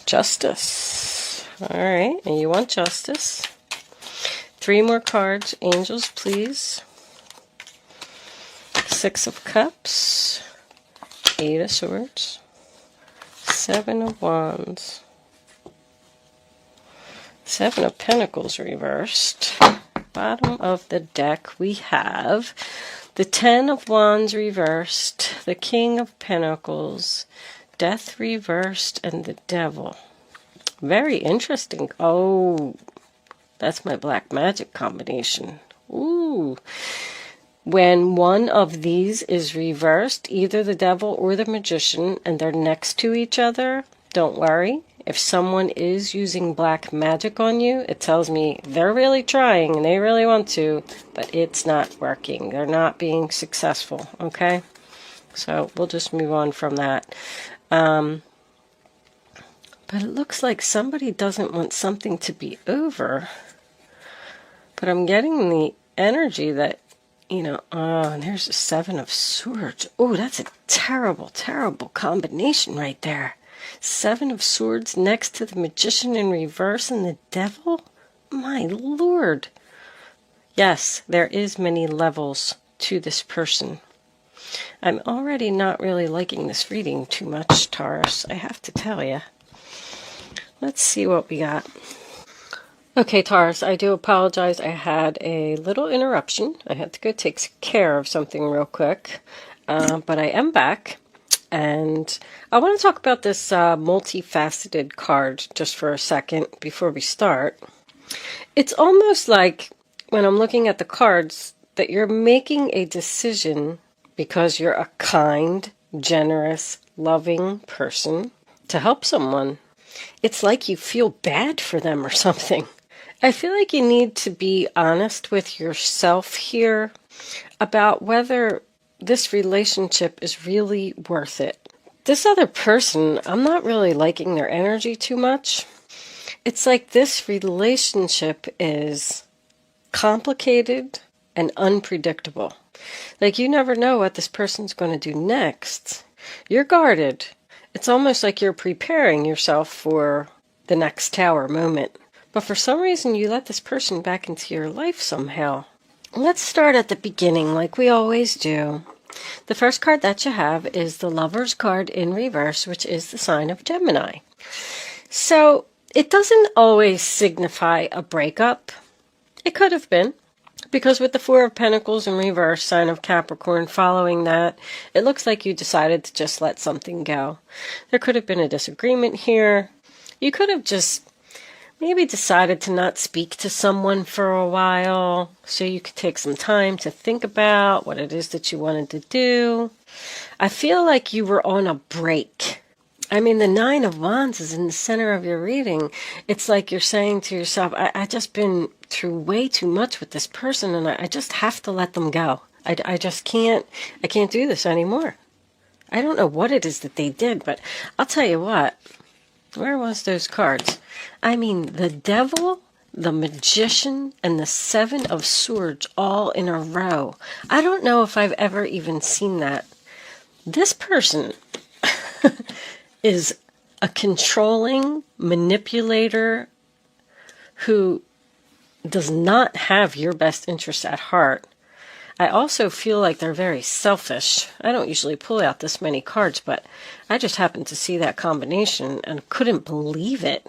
Justice. All right, and you want justice. 3 more cards, angels, please. 6 of Cups, 8 of Swords, 7 of Wands, 7 of Pentacles reversed. Bottom of the deck we have the 10 of Wands reversed, the King of Pentacles, Death reversed, and the Devil. Very interesting. Oh, that's my black magic combination. Ooh. When one of these is reversed, either the Devil or the Magician, and they're next to each other, don't worry. If someone is using black magic on you, it tells me they're really trying and they really want to, but it's not working. They're not being successful, okay? So we'll just move on from that. But it looks like somebody doesn't want something to be over. But I'm getting the energy that, you know, and there's a 7 of Swords. Oh, that's a terrible, terrible combination right there. 7 of Swords next to the Magician in reverse and the Devil? My Lord. Yes, there is many levels to this person. I'm already not really liking this reading too much, Taurus, I have to tell you. Let's see what we got. Okay, Taurus, I do apologize. I had a little interruption. I had to go take care of something real quick. But I am back. And I want to talk about this multifaceted card just for a second before we start. It's almost like when I'm looking at the cards that you're making a decision because you're a kind, generous, loving person to help someone. It's like you feel bad for them or something. I feel like you need to be honest with yourself here about whether this relationship is really worth it. This other person, I'm not really liking their energy too much. It's like this relationship is complicated and unpredictable. Like you never know what this person's going to do next. You're guarded. It's almost like you're preparing yourself for the next tower moment. But for some reason, you let this person back into your life somehow. Let's start at the beginning like we always do. The first card that you have is the Lover's card in reverse, which is the sign of Gemini. So it doesn't always signify a breakup. It could have been, because with the 4 of Pentacles in reverse, sign of Capricorn, following that, it looks like you decided to just let something go. There could have been a disagreement here. You could have just maybe decided to not speak to someone for a while so you could take some time to think about what it is that you wanted to do. I feel like you were on a break. I mean, the 9 of Wands is in the center of your reading. It's like you're saying to yourself, I just been through way too much with this person and I just have to let them go. I just can't do this anymore. I don't know what it is that they did, but I'll tell you what. Where was those cards? I mean, the Devil, the Magician, and the 7 of Swords all in a row. I don't know if I've ever even seen that. This person is a controlling manipulator who does not have your best interests at heart. I also feel like they're very selfish. I don't usually pull out this many cards, but I just happened to see that combination and couldn't believe it.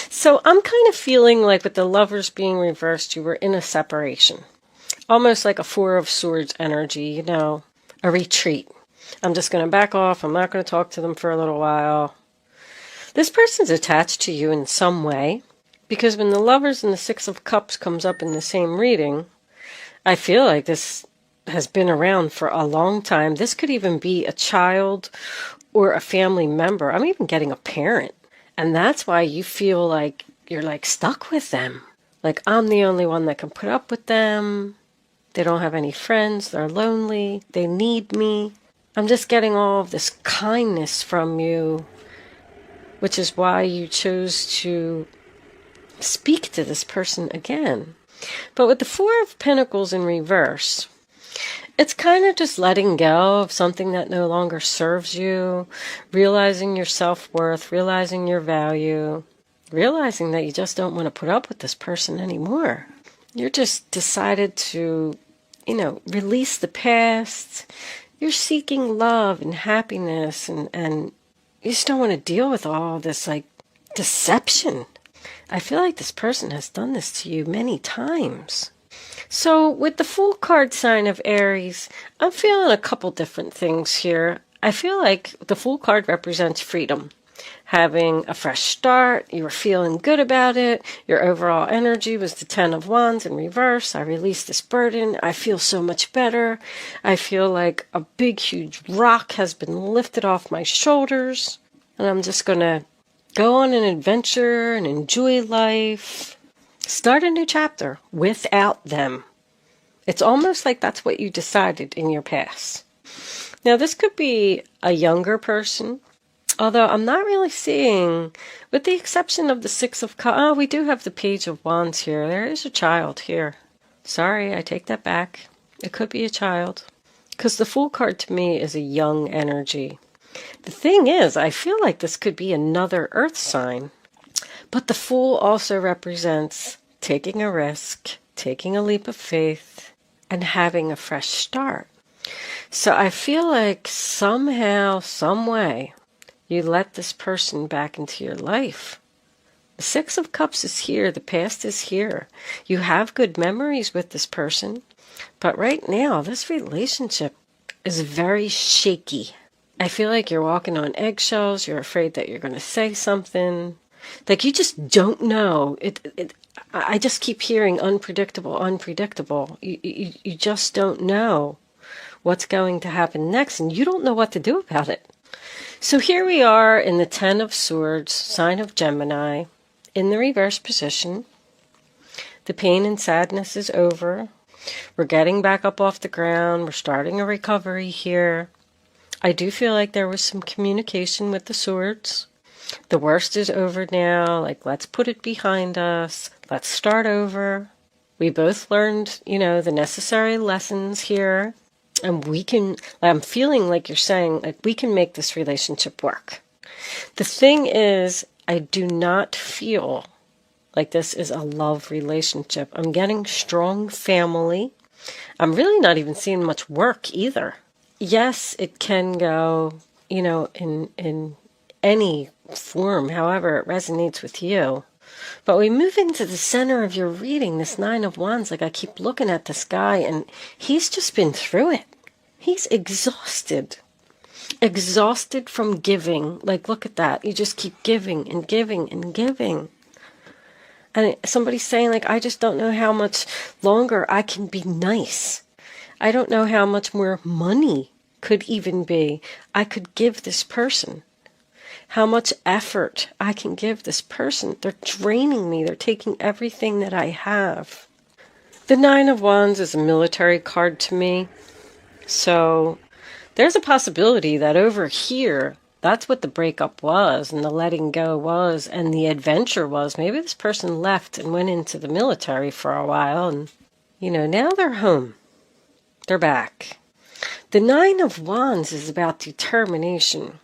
So I'm kind of feeling like with the Lovers being reversed, you were in a separation. Almost like a 4 of Swords energy, you know, a retreat. I'm just going to back off. I'm not going to talk to them for a little while. This person's attached to you in some way, because when the Lovers and the 6 of Cups comes up in the same reading, I feel like this has been around for a long time. This could even be a child or a family member. I'm even getting a parent. And that's why you feel like you're like stuck with them. Like I'm the only one that can put up with them. They don't have any friends. They're lonely. They need me. I'm just getting all of this kindness from you, which is why you chose to speak to this person again. But with the 4 of Pentacles in reverse, It's kind of just letting go of something that no longer serves you, realizing your self-worth, realizing your value, realizing that you just don't want to put up with this person anymore. You're just decided to, release the past. You're seeking love and happiness, and you just don't want to deal with all this, deception. I feel like this person has done this to you many times. So with the Fool card sign of Aries, I'm feeling a couple different things here. I feel like the Fool card represents freedom. Having a fresh start, you were feeling good about it. Your overall energy was the 10 of Wands in reverse. I released this burden. I feel so much better. I feel like a big, huge rock has been lifted off my shoulders. And I'm just going to go on an adventure and enjoy life. Start a new chapter without them. It's almost like that's what you decided in your past. Now, this could be a younger person, although I'm not really seeing, with the exception of the Six of Cups. Oh, we do have the Page of Wands here. There is a child here. Sorry, I take that back. It could be a child. Because the Fool card to me is a young energy. The thing is, I feel like this could be another earth sign. But the Fool also represents taking a risk, taking a leap of faith, and having a fresh start. So I feel like somehow, some way, you let this person back into your life. The Six of Cups is here. The past is here. You have good memories with this person. But right now, this relationship is very shaky. I feel like you're walking on eggshells. You're afraid that you're going to say something. Like you just don't know. I just keep hearing unpredictable, unpredictable. You just don't know what's going to happen next, and you don't know what to do about it. So here we are in the 10 of Swords, sign of Gemini, in the reverse position. The pain and sadness is over. We're getting back up off the ground. We're starting a recovery here. I do feel like there was some communication with the Swords. The worst is over now. Let's put it behind us. Let's start over. We both learned, the necessary lessons here. And I'm feeling like you're saying, we can make this relationship work. The thing is, I do not feel like this is a love relationship. I'm getting strong family. I'm really not even seeing much work either. Yes, it can go, in any form, however it resonates with you. But we move into the center of your reading, this Nine of Wands. I keep looking at this guy, and he's just been through it. He's exhausted. Exhausted from giving. Look at that. You just keep giving and giving and giving. And somebody's saying, I just don't know how much longer I can be nice. I don't know how much more money could even be I could give this person. How much effort I can give this person. They're draining me. They're taking everything that I have. The Nine of Wands is a military card to me. So there's a possibility that over here, that's what the breakup was and the letting go was and the adventure was. Maybe this person left and went into the military for a while and, now they're home. They're back. The Nine of Wands is about determination.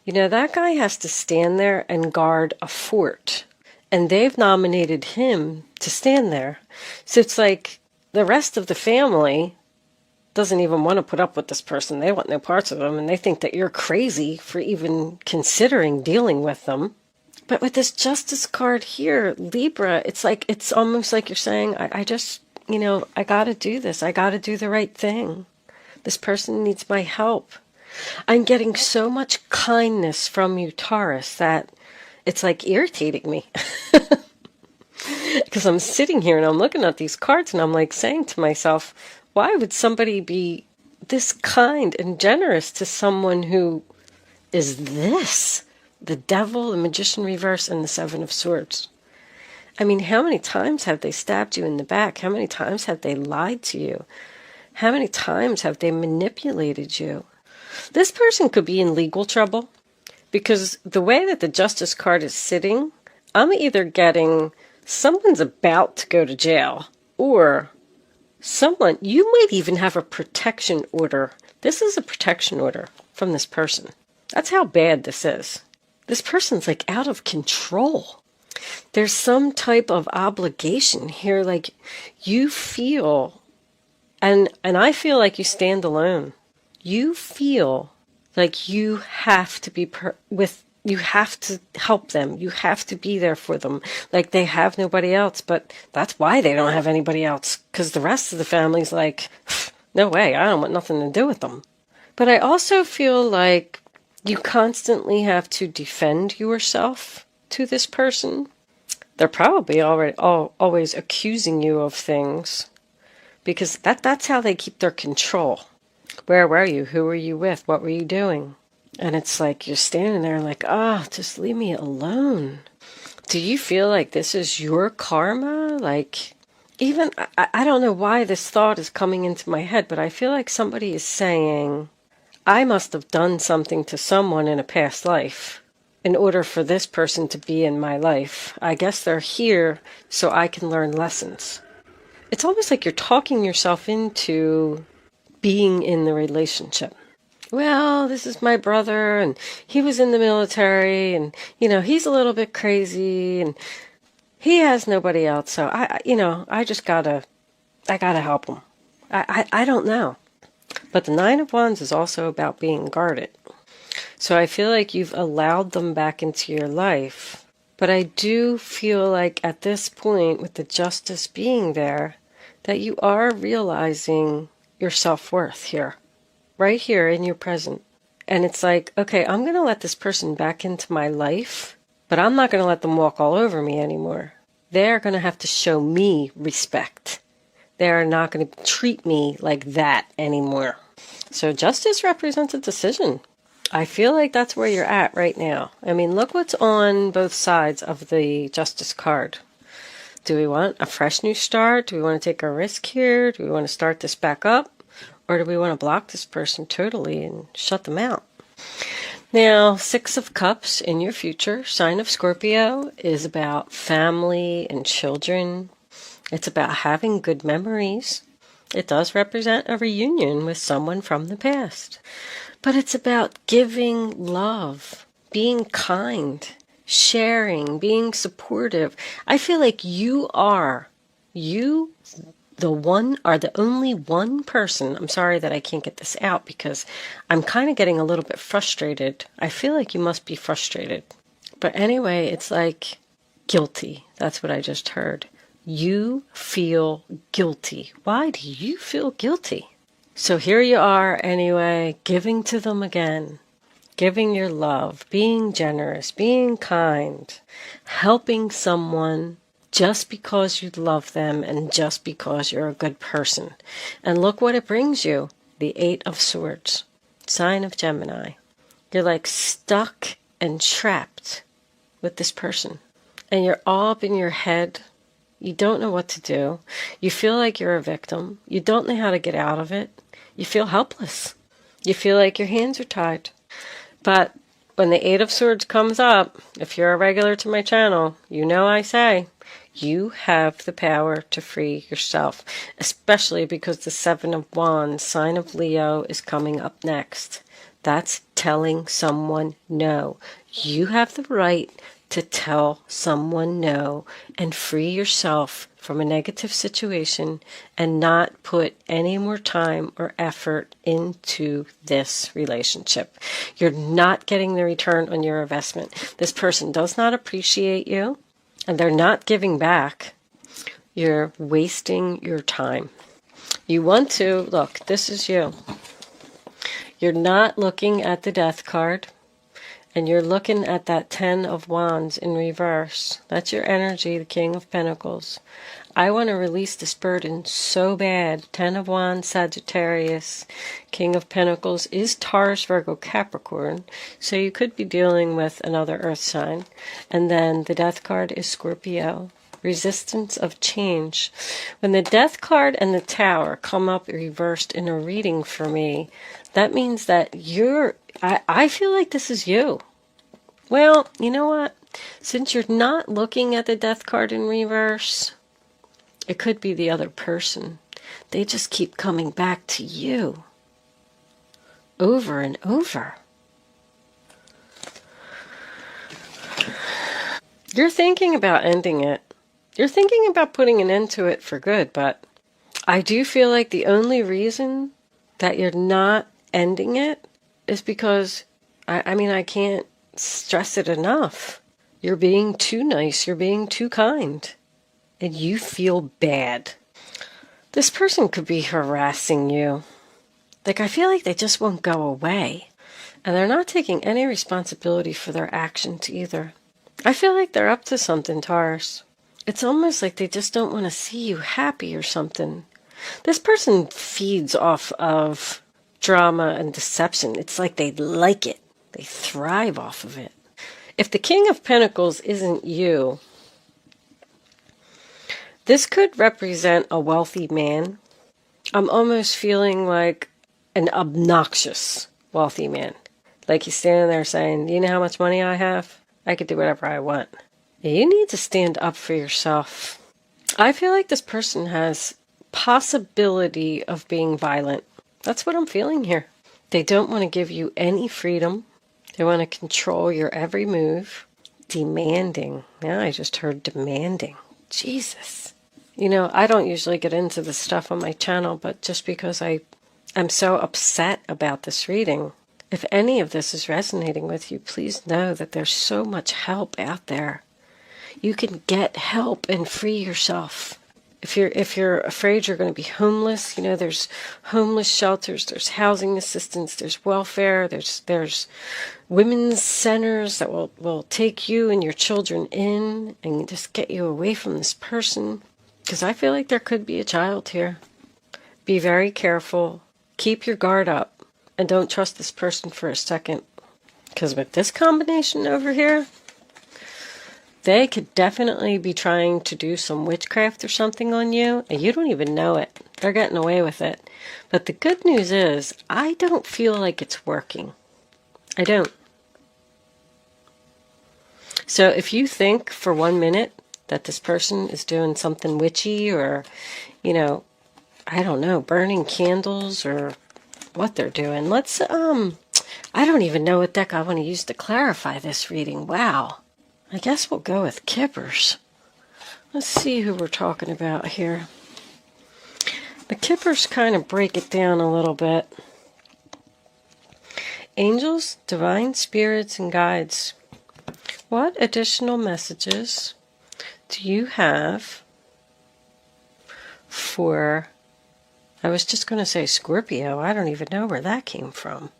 That guy has to stand there and guard a fort. And they've nominated him to stand there. So it's like the rest of the family doesn't even want to put up with this person. They want no parts of him. And they think that you're crazy for even considering dealing with them. But with this Justice card here, Libra, it's almost like you're saying, I just, I got to do this. I got to do the right thing. This person needs my help. I'm getting so much kindness from you, Taurus, that it's irritating me. Because I'm sitting here and I'm looking at these cards and I'm saying to myself, why would somebody be this kind and generous to someone who is this? The Devil, the Magician reverse, and the Seven of Swords. I mean, how many times have they stabbed you in the back? How many times have they lied to you? How many times have they manipulated you? This person could be in legal trouble because the way that the Justice card is sitting, I'm either getting someone's about to go to jail or Someone, you might even have a protection order. This is a protection order from this person. That's how bad this is. This person's like out of control. There's some type of obligation here, like you feel, and I feel like you stand alone. You feel like you have to be you have to help them. You have to be there for them. Like they have nobody else, but that's why they don't have anybody else. Because the rest of the family's like, no way, I don't want nothing to do with them. But I also feel like you constantly have to defend yourself to this person. They're probably always accusing you of things. Because that's how they keep their control. Where were you? Who were you with? What were you doing? And it's like you're standing there like, just leave me alone. Do you feel like this is your karma? Like, even, I don't know why this thought is coming into my head, but I feel like somebody is saying, I must have done something to someone in a past life in order for this person to be in my life. I guess they're here so I can learn lessons. It's almost like you're talking yourself into being in the relationship. Well, this is my brother, and he was in the military, and, he's a little bit crazy, and he has nobody else, so I just gotta help him. I don't know. But the Nine of Wands is also about being guarded. So I feel like you've allowed them back into your life. But I do feel like at this point, with the Justice being there, that you are realizing your self-worth here. Right here in your present. And it's like, okay, I'm going to let this person back into my life, but I'm not going to let them walk all over me anymore. They're going to have to show me respect. They're not going to treat me like that anymore. So Justice represents a decision. I feel like that's where you're at right now. I mean, look what's on both sides of the Justice card. Do we want a fresh new start? Do we want to take a risk here? Do we want to start this back up? Or do we want to block this person totally and shut them out? Now, Six of Cups in your future, sign of Scorpio, is about family and children. It's about having good memories. It does represent a reunion with someone from the past. But it's about giving love, being kind, sharing, being supportive. I feel like you are the only one person. I'm sorry that I can't get this out because I'm kind of getting a little bit frustrated. I feel like you must be frustrated. But anyway, it's like guilty. That's what I just heard. You feel guilty. Why do you feel guilty? So here you are anyway, giving to them again. Giving your love, being generous, being kind, helping someone just because you love them and just because you're a good person. And look what it brings you. The Eight of Swords. Sign of Gemini. You're like stuck and trapped with this person. And you're all up in your head. You don't know what to do. You feel like you're a victim. You don't know how to get out of it. You feel helpless. You feel like your hands are tied. But when the Eight of Swords comes up, if you're a regular to my channel, you know I say, you have the power to free yourself, especially because the Seven of Wands, sign of Leo, is coming up next. That's telling someone no. You have the right to tell someone no and free yourself from a negative situation and not put any more time or effort into this relationship. You're not getting the return on your investment. This person does not appreciate you and they're not giving back. You're wasting your time. You want to, look, this is you. You're not looking at the Death card. And you're looking at that Ten of Wands in reverse. That's your energy, the King of Pentacles. I want to release this burden so bad. Ten of Wands, Sagittarius, King of Pentacles is Taurus, Virgo, Capricorn. So you could be dealing with another earth sign. And then the Death card is Scorpio. Resistance of change. When the Death card and the Tower come up reversed in a reading for me, that means that I feel like this is you. Well, you know what? Since you're not looking at the Death card in reverse, it could be the other person. They just keep coming back to you over and over. You're thinking about ending it. You're thinking about putting an end to it for good, but I do feel like the only reason that you're not ending it is because, I can't stress it enough. You're being too nice. You're being too kind. And you feel bad. This person could be harassing you. Like, I feel like they just won't go away. And they're not taking any responsibility for their actions either. I feel like they're up to something, Taurus. It's almost like they just don't want to see you happy or something. This person feeds off of drama and deception. It's like they like it. They thrive off of it. If the King of Pentacles isn't you, this could represent a wealthy man. I'm almost feeling like an obnoxious wealthy man. Like he's standing there saying, you know how much money I have? I could do whatever I want. You need to stand up for yourself. I feel like this person has possibility of being violent. That's what I'm feeling here. They don't want to give you any freedom. They want to control your every move. Demanding. Now I just heard demanding. Jesus. You know, I don't usually get into this stuff on my channel, but just because I'm so upset about this reading, if any of this is resonating with you, please know that there's so much help out there. You can get help and free yourself. If you're afraid you're going to be homeless, you know, there's homeless shelters, there's housing assistance, there's welfare, there's women's centers that will take you and your children in and just get you away from this person. Because I feel like there could be a child here. Be very careful. Keep your guard up. And don't trust this person for a second. Because with this combination over here, they could definitely be trying to do some witchcraft or something on you, and you don't even know it. They're getting away with it. But the good news is, I don't feel like it's working. I don't. So if you think for 1 minute that this person is doing something witchy or, you know, I don't know, burning candles or what they're doing, let's, I don't even know what deck I want to use to clarify this reading. Wow. I guess we'll go with Kippers. Let's see who we're talking about here. The Kippers kind of break it down a little bit. Angels, divine spirits, and guides. What additional messages do you have for, I was just going to say Scorpio. I don't even know where that came from.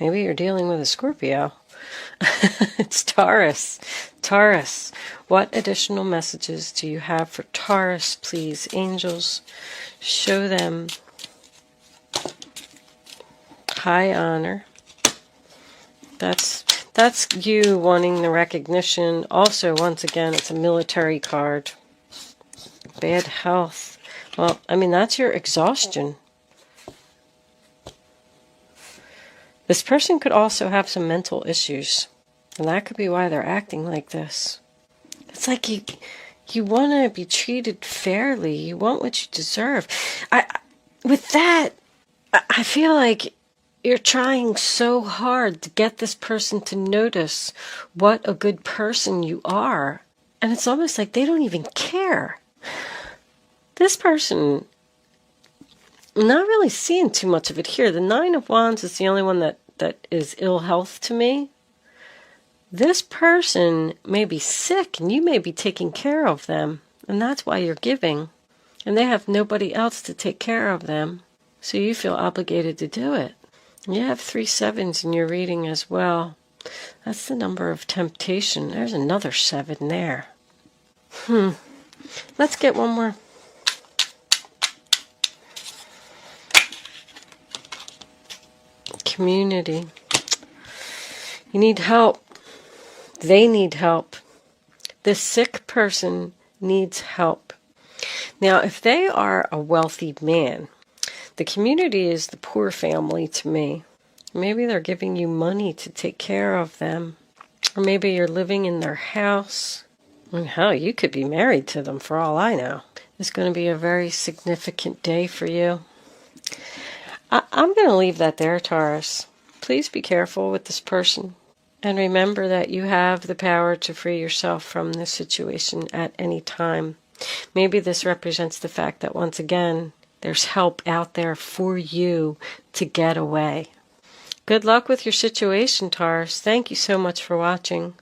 Maybe you're dealing with a Scorpio. It's Taurus. Taurus. What additional messages do you have for Taurus, please? Angels, show them high honor. That's you wanting the recognition. Also, once again, it's a military card. Bad health. Well, I mean, that's your exhaustion. This person could also have some mental issues, and that could be why they're acting like this. It's like you want to be treated fairly. You want what you deserve. With that, I feel like you're trying so hard to get this person to notice what a good person you are, and it's almost like they don't even care. This person, I'm not really seeing too much of it here. The Nine of Wands is the only one that is ill health to me. This person may be sick and you may be taking care of them. And that's why you're giving. And they have nobody else to take care of them. So you feel obligated to do it. And you have 3 sevens in your reading as well. That's the number of temptation. There's another 7 there. Let's get one more. Community. You need help. They need help. This sick person needs help. Now, if they are a wealthy man, the community is the poor family to me. Maybe they're giving you money to take care of them. Or maybe you're living in their house. And hell, you could be married to them for all I know. is going to be a very significant day for you. I'm going to leave that there, Taurus. Please be careful with this person. And remember that you have the power to free yourself from this situation at any time. Maybe this represents the fact that once again, there's help out there for you to get away. Good luck with your situation, Taurus. Thank you so much for watching.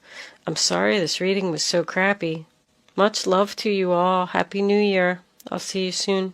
I'm sorry this reading was so crappy. Much love to you all. Happy New Year. I'll see you soon.